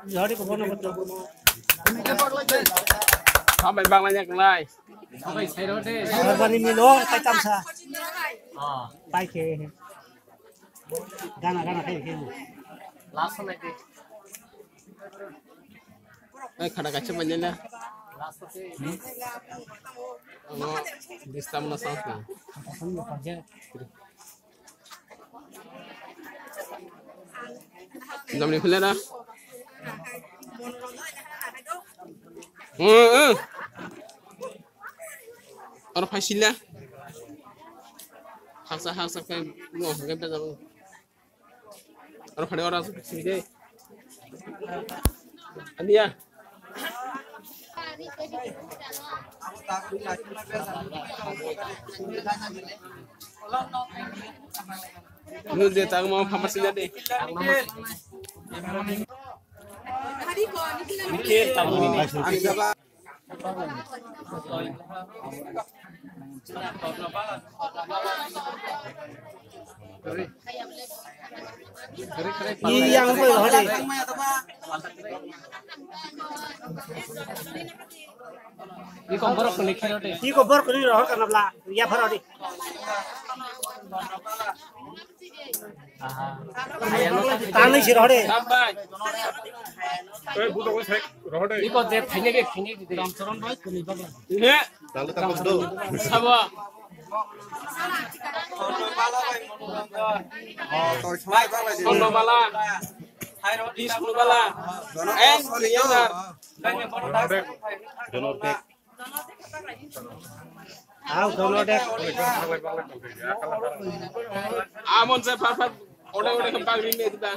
Jadi kau nak betul. Sampai bang banyak lai. Sampai saya rode. Bani milo kai tamsa. Pai ke. Gana kai ke. Last lagi. Khada kaca banyak lah. Last lagi. Oh, di stamina sampai. Semua kerja. Jam ni khulnya dah. Orang fasil lah. Haksa kan mau kan pada orang. Orang pada orang sini deh. Andi ya. Lu dia tahu mau apa sih deh. Mikir tahu ini. Yang apa hari? Ini kompor kulit rode. Ini kompor kulit rode kan abla. Ya farodi. Tanah sih rode. Sampai. Bukan saya roda. Ini kok deh fini di dalam seron baik kulit bagus. Ini. Lalu takut do. Sama. Ono bala. Di 10 bala. Riyaudar. Donor dek. Donor dek. Amon saya parfat. Udah kembang ini kita.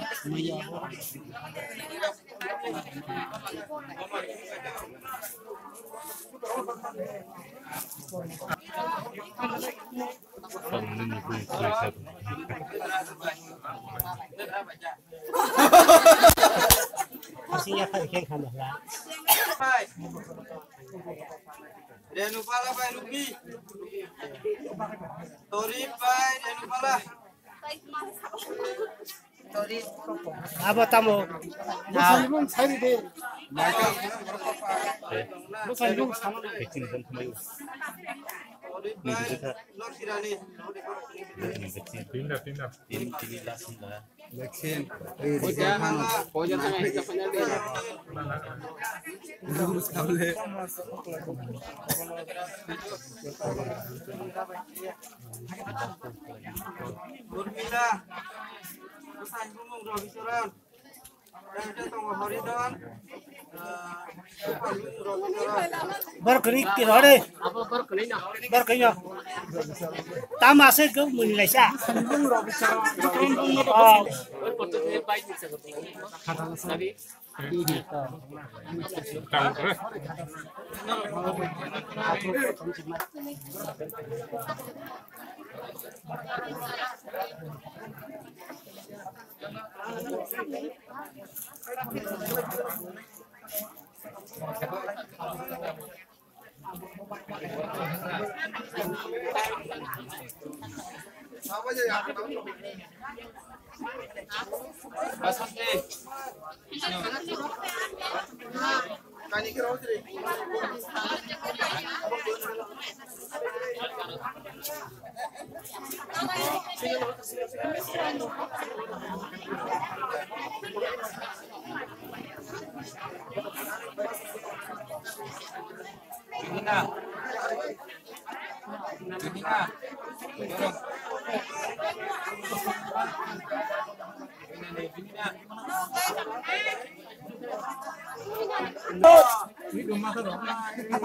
Masihnya kerja kan lah. Renupala Pak Rupi. Tori Pak Renupala. Apa tamu? Bukan saya deh. Hujan tengah hidupnya dia. Berbeda. Saya ngomong dua bicaraan. Dan kita tunggu hari dan. Berkerik rode. Apa berkulit nak? Berkenya. Tamase ke Malaysia. Oh, Foto dia baik ni sebetulnya. Tadi. Tahu terus. Apa aja ya? Asal deh. Kani kira udah.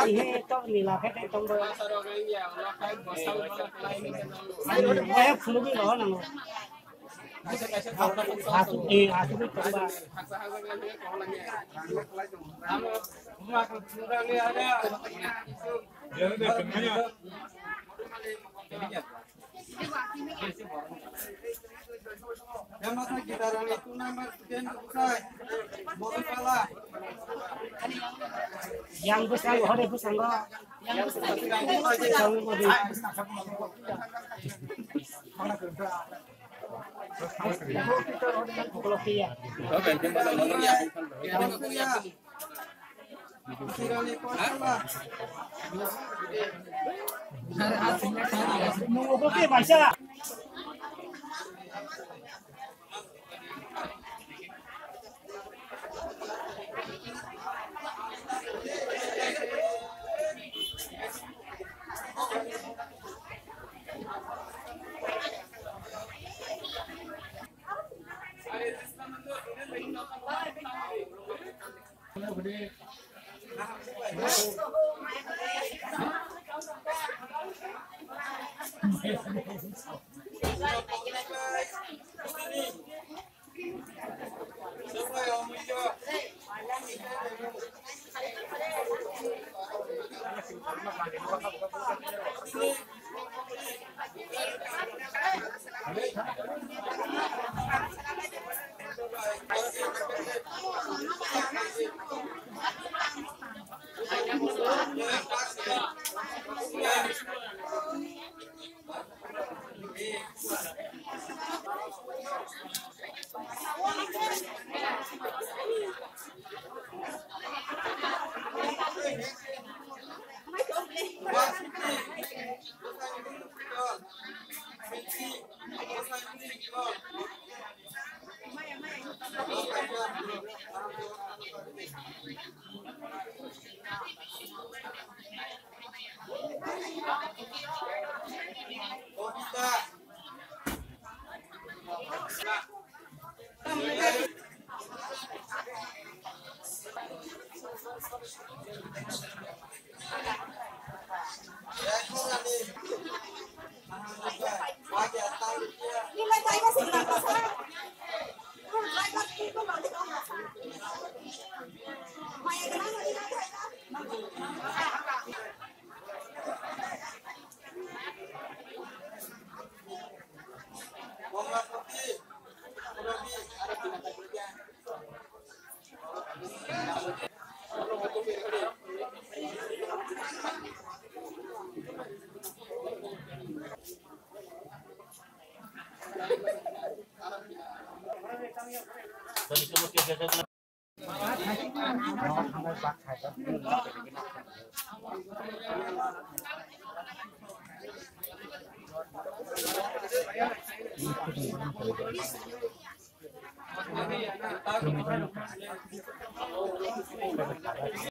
ini to nila cái trong đó. Cái phụ nữ đó là Aku itu coba. Yang masa kita itu nomor sekian besar. Boleh kalah. Yang besar ada besar enggak? Yang besar Oke, Maisa.